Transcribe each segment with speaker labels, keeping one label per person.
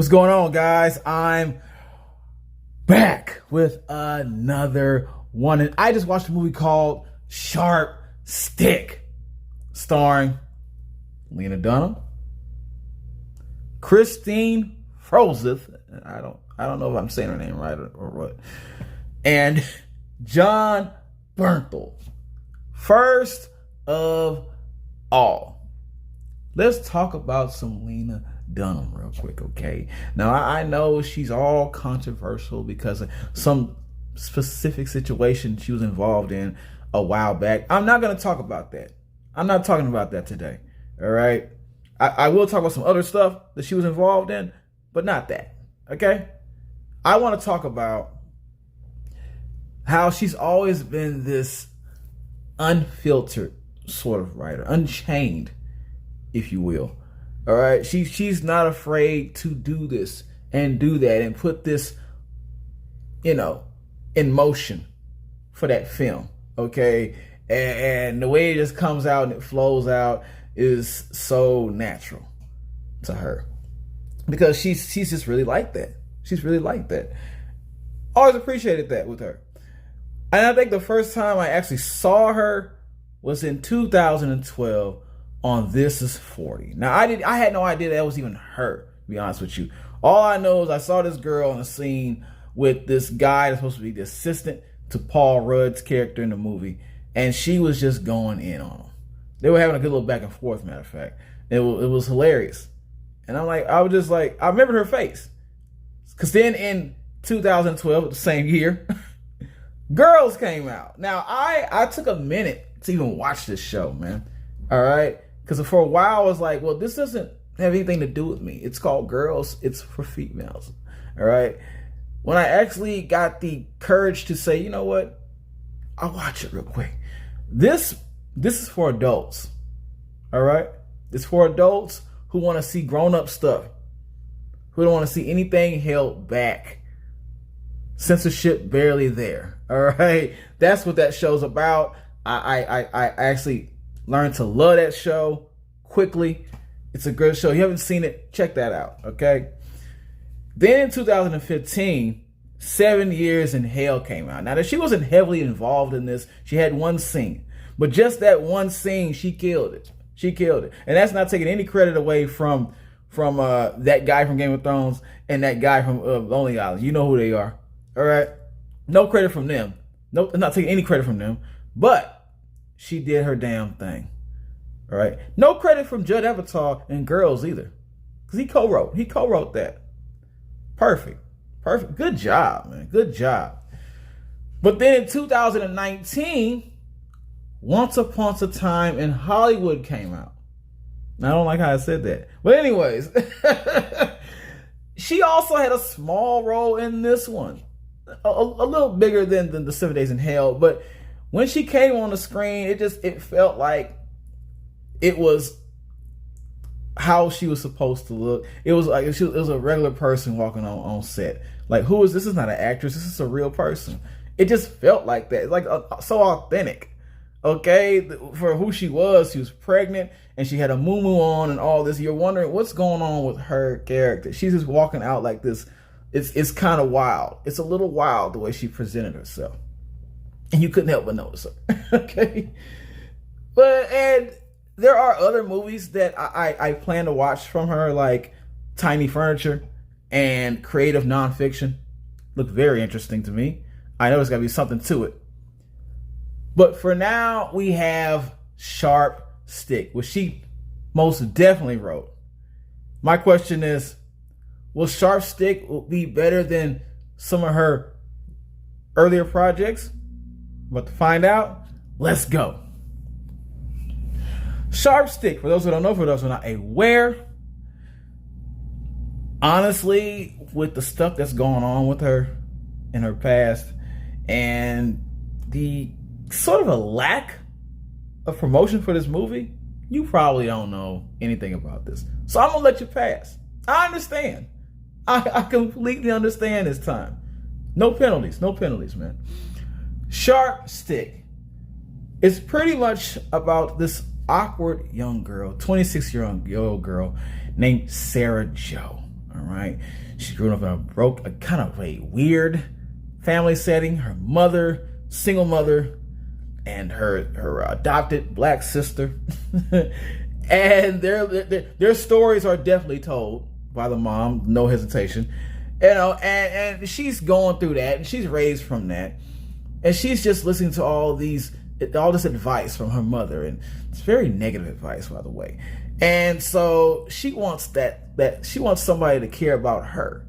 Speaker 1: What's going on, guys? I'm back with another one. And I just watched a movie called Sharp Stick, starring Lena Dunham, Christine Frozeth. I don't know if I'm saying her name right or what. And John Bernthal. First of all, let's talk about some Lena Dunham real quick, okay? Now, I know she's all controversial because of some specific situation she was involved in a while back. I'm not going to talk about that. I'm not talking about that today, all right? I will talk about some other stuff that she was involved in, but not that, okay? I want to talk about how she's always been this unfiltered sort of writer, unchained, if you will. All right, she's not afraid to do this and do that and put this, in motion for that film. Okay, and the way it just comes out and it flows out is so natural to her because she's just really like that. She's really like that. Always appreciated that with her. And I think the first time I actually saw her was in 2012 on This Is 40. Now, I had no idea that was even her, to be honest with you. All I know is I saw this girl on the scene with this guy that's supposed to be the assistant to Paul Rudd's character in the movie, and she was just going in on him. They were having a good little back and forth, matter of fact. It was hilarious. And I remembered her face. Because then in 2012, the same year, Girls came out. Now, I took a minute to even watch this show, man. All right? Because for a while, I was like, well, this doesn't have anything to do with me. It's called Girls. It's for females. All right? When I actually got the courage to say, you know what? I'll watch it real quick. This is for adults. All right? It's for adults who want to see grown-up stuff. Who don't want to see anything held back. Censorship barely there. All right? That's what that show's about. I actually learned to love that show quickly. It's a good show. If you haven't seen it, check that out, okay? Then in 2015, 7 Years in Hell came out. Now, she wasn't heavily involved in this. She had one scene. But just that one scene, she killed it. She killed it. And that's not taking any credit away from that guy from Game of Thrones and that guy from Lonely Island. You know who they are, all right? No credit from them. No, not taking any credit from them. But she did her damn thing. All right. No credit from Judd Apatow and Girls either. Because he co-wrote that. Perfect. Good job, man. Good job. But then in 2019, Once Upon a Time in Hollywood came out. Now, I don't like how I said that. But anyways, she also had a small role in this one. A little bigger than the 7 Days in Hell, but when she came on the screen, it felt like it was how she was supposed to look. It was like it was a regular person walking on set. Like, who is this? This is not an actress. This is a real person. It just felt like that. It's like so authentic. Okay, for who she was pregnant and she had a muumuu on and all this. You're wondering what's going on with her character. She's just walking out like this. It's kind of wild. It's a little wild the way she presented herself. And you couldn't help but notice her. Okay. And there are other movies that I plan to watch from her, like Tiny Furniture and Creative Nonfiction. Look very interesting to me. I know there's got to be something to it. But for now, we have Sharp Stick, which she most definitely wrote. My question is, will Sharp Stick be better than some of her earlier projects? But to find out, let's go. Sharp Stick, for those who don't know, for those who are not aware, honestly, with the stuff that's going on with her in her past and the sort of a lack of promotion for this movie, you probably don't know anything about this. So I'm going to let you pass. I understand. I completely understand this time. No penalties, man. Sharp Stick is pretty much about this awkward young girl, 26-year-old girl named Sarah Jo. All right. She grew up in a kind of a weird family setting. Her mother, single mother, and her adopted black sister. And their stories are definitely told by the mom, no hesitation. And she's going through that, and she's raised from that. And she's just listening to all this advice from her mother, and it's very negative advice, by the way. And so she wants she wants somebody to care about her.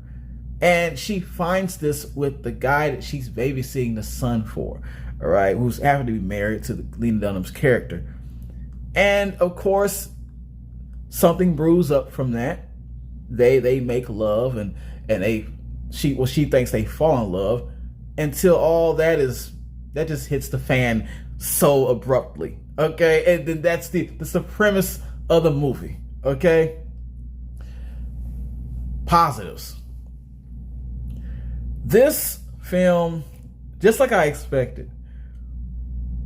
Speaker 1: And she finds this with the guy that she's babysitting the son for, all right, who's having to be married to Lena Dunham's character. And of course, something brews up from that. They make love, and she thinks they fall in love, until all that just hits the fan so abruptly. Okay, and then that's the premise of the movie. Okay, positives. This film, just like I expected,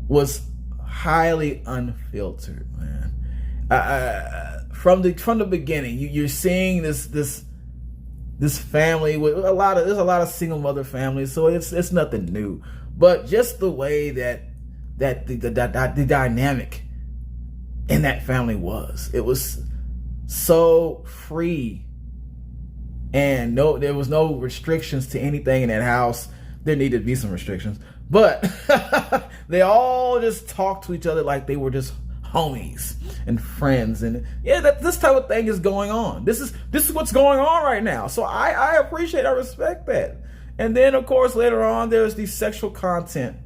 Speaker 1: was highly unfiltered, man. From the beginning, you're seeing this family with there's a lot of single mother families, so it's nothing new. But just the way that the dynamic in that family it was so free, and there was no restrictions to anything in that house. There needed to be some restrictions, but they all just talked to each other like they were just homies and friends. And yeah, this type of thing is going on. This is what's going on right now. So I appreciate, I respect that. And then of course later on there's the sexual content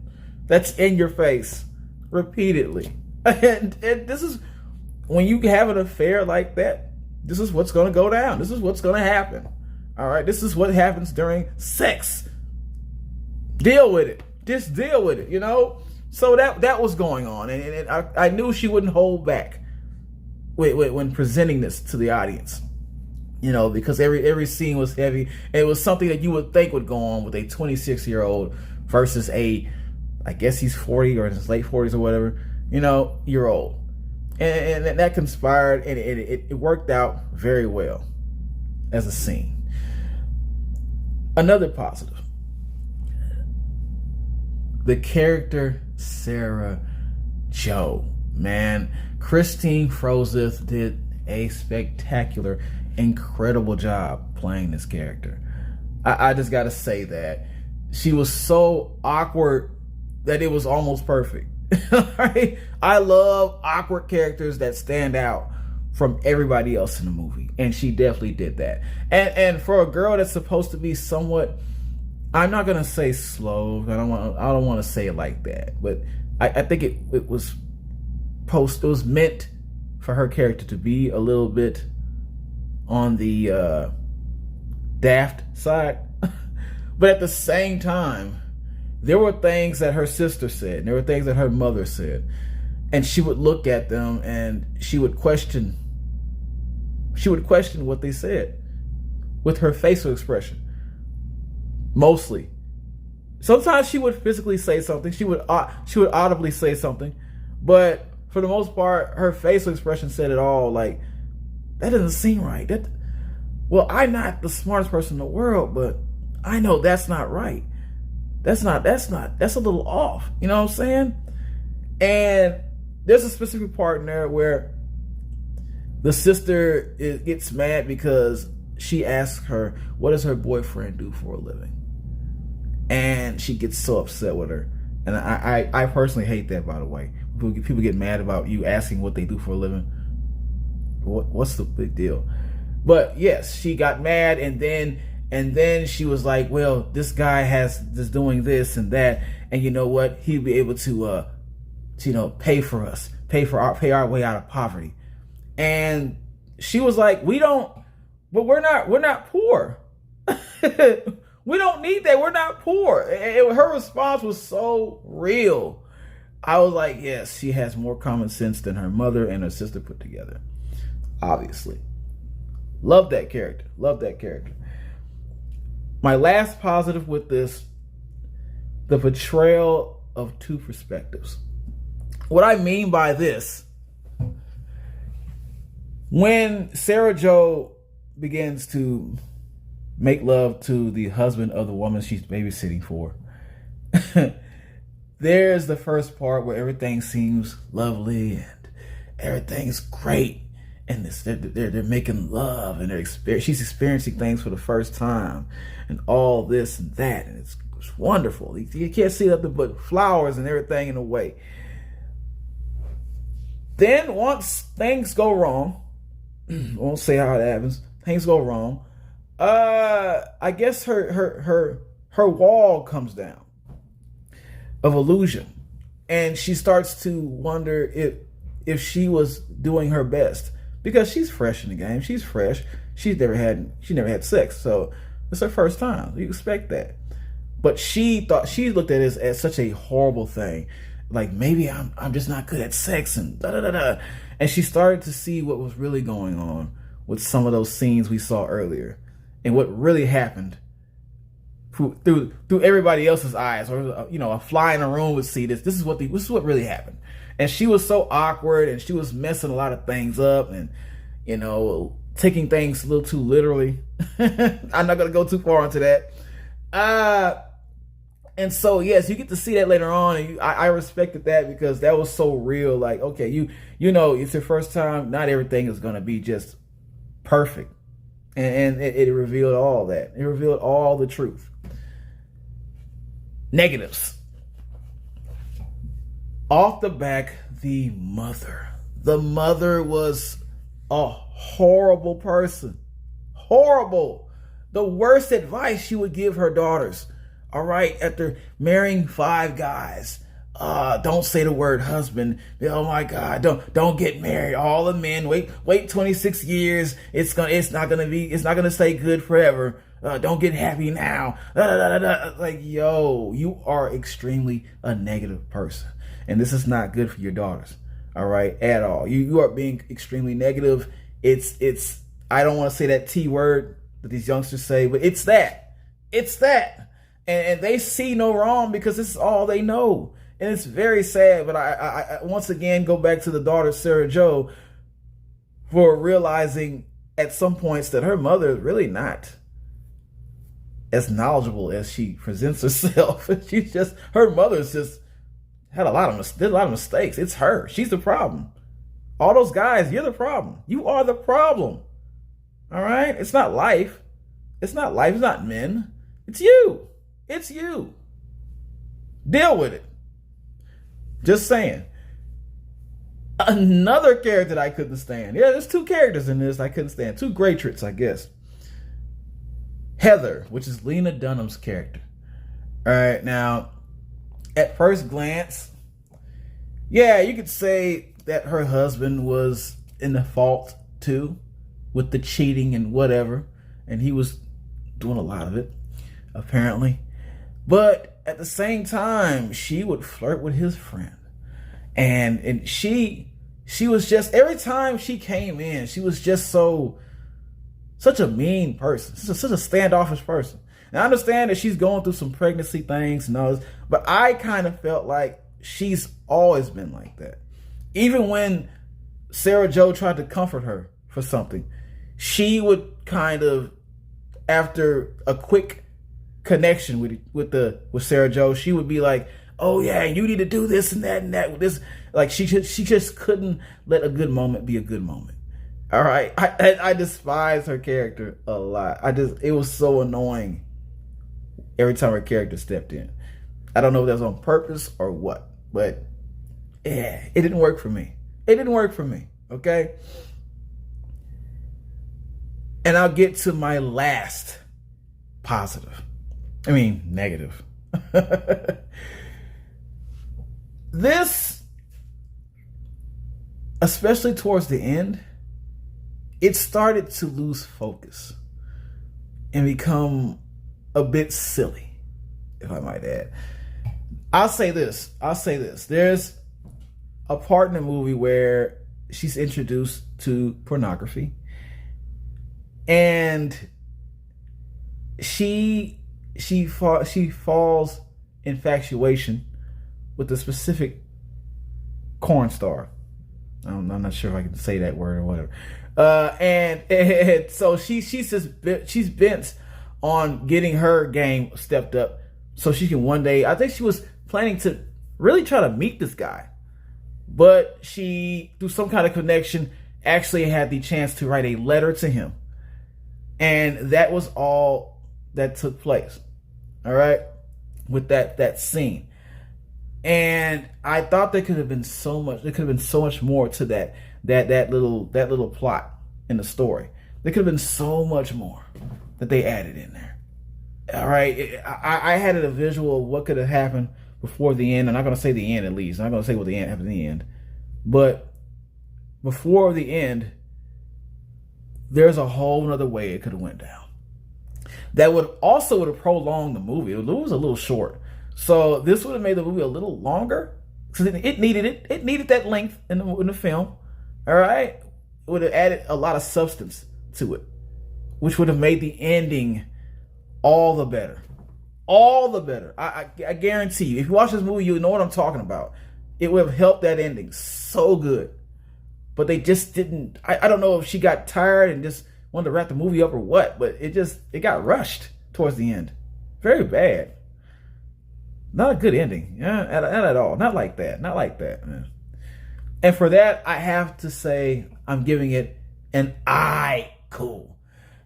Speaker 1: that's in your face repeatedly. And this is, when you have an affair like that, this is what's going to go down. This is what's going to happen. All right, this is what happens during sex. Deal with it. Just deal with it, So that was going on, and I knew she wouldn't hold back when presenting this to the audience, because every scene was heavy. It was something that you would think would go on with a 26-year-old versus I guess he's 40 or in his late 40s or whatever, year old, and that conspired, and it worked out very well as a scene. Another positive. The character Sarah Jo, man, Christine Frozeth did a spectacular, incredible job playing this character. I just got to say that she was so awkward that it was almost perfect. Right? I love awkward characters that stand out from everybody else in the movie, and she definitely did that. And for a girl that's supposed to be somewhat, I'm not gonna say slow. I don't want to say it like that, but I think it was meant for her character to be a little bit on the daft side. But at the same time, there were things that her sister said, and there were things that her mother said, and she would look at them and she would question what they said with her facial expression. Mostly. Sometimes she would physically say something. She would audibly say something, but for the most part, her facial expression said it all. Like, that doesn't seem right. I'm not the smartest person in the world, but I know that's not right. That's a little off. You know what I'm saying? And there's a specific part in there where the sister gets mad because she asks her, what does her boyfriend do for a living? And she gets so upset with her. And I personally hate that, by the way. People get mad about you asking what they do for a living. What's the big deal? But yes, she got mad, and then she was like, well, this guy is doing this and that, and you know what? He'd be able to pay for us, pay our way out of poverty. And she was like, we're not poor. We don't need that. We're not poor. Her response was so real. I was like, yes, she has more common sense than her mother and her sister put together. Obviously. Love that character. My last positive with this, the portrayal of two perspectives. What I mean by this, when Sarah Jo begins to make love to the husband of the woman she's babysitting for, there's the first part where everything seems lovely and everything's great, and they're making love, and she's experiencing things for the first time, and all this and that, and it's wonderful. You can't see nothing but flowers and everything in the way. Then once things go wrong, I won't say how it happens. Things go wrong. I guess her wall comes down of illusion, and she starts to wonder if she was doing her best, because she's fresh in the game. She's fresh. She never had sex, so it's her first time. You expect that, but she looked at it as such a horrible thing. Like, maybe I'm just not good at sex, and da da da da. And she started to see what was really going on with some of those scenes we saw earlier, and what really happened through everybody else's eyes, or a fly in the room would see this. This is what really happened. And she was so awkward, and she was messing a lot of things up, and taking things a little too literally. I'm not gonna go too far into that. And so, yes, you get to see that later on, and I respected that, because that was so real. Like, okay, it's your first time. Not everything is gonna be just perfect, and it revealed all that. It revealed all the truth. Negatives. Off the back, the mother. The mother was a horrible person. Horrible. The worst advice she would give her daughters. All right, after marrying 5 guys, don't say the word husband. Oh my God, don't get married. All the men wait 26 years. It's not gonna stay good forever. Don't get happy now. Like, yo, you are extremely a negative person, and this is not good for your daughters. All right, at all. You are being extremely negative. It's I don't want to say that T word that these youngsters say, but it's that. And they see no wrong, because this is all they know. And it's very sad, but I once again go back to the daughter, Sarah Jo, for realizing at some points that her mother is really not as knowledgeable as she presents herself. Her mother's just did a lot of mistakes. It's her. She's the problem. All those guys, you're the problem. You are the problem. All right? It's not life. It's not men. It's you. It's you. Deal with it. Just saying. Another character that I couldn't stand. Yeah, there's 2 characters in this I couldn't stand. 2 great traits, I guess. Heather, which is Lena Dunham's character. All right, now, at first glance, yeah, you could say that her husband was in the fault too, with the cheating and whatever, and he was doing a lot of it, apparently. But at the same time, she would flirt with his friend, and she was just, every time she came in, she was just such a mean person, such a standoffish person. Now, I understand that she's going through some pregnancy things and all this, but I kind of felt like she's always been like that. Even when Sarah Jo tried to comfort her for something, she would kind of, after a quick connection with Sarah Jo, she would be like, "Oh yeah, you need to do this and that with this." Like, she just couldn't let a good moment be a good moment. All right, I despise her character a lot. It was so annoying every time her character stepped in. I don't know if that was on purpose or what, but yeah, it didn't work for me. Okay? And I'll get to my last negative. This, especially towards the end, it started to lose focus and become a bit silly, if I might add. I'll say this. There's a part in the movie where she's introduced to pornography, and she falls infatuation with a specific porn star. I'm not sure if I can say that word or whatever. And so she's bent on getting her game stepped up so she can one day. I think she was planning to really try to meet this guy, but she, through some kind of connection, actually had the chance to write a letter to him, and that was all that took place. All right, with that scene. And I thought there could have been so much. There could have been so much more to that little plot in the story. There could have been so much more that they added in there. All right, I had a visual of what could have happened before the end. I'm not going to say the end, at least. I'm not going to say what the end happened in the end, but before the end, there's a whole other way it could have went down. That would have prolonged the movie. The movie was a little short. So this would have made the movie a little longer because it needed it. It needed that length in the film. All right, it would have added a lot of substance to it, which would have made the ending all the better. All the better. I guarantee you. If you watch this movie, you know what I'm talking about. It would have helped that ending so good, but they just didn't. I don't know if she got tired and just wanted to wrap the movie up or what, but it got rushed towards the end. Very bad. Not a good ending. Yeah, not at all. Not like that. Not like that, man. And for that, I have to say I'm giving it an I cool.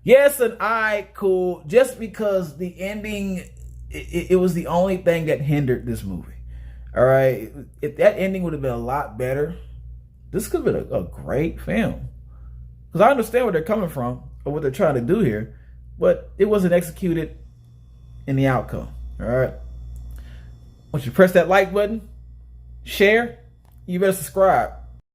Speaker 1: Yes, an I cool, just because the ending, it was the only thing that hindered this movie. All right. If that ending would have been a lot better, this could have been a great film. Because I understand where they're coming from or what they're trying to do here, but it wasn't executed in the outcome. All right. Once you press that like button, share, you better subscribe.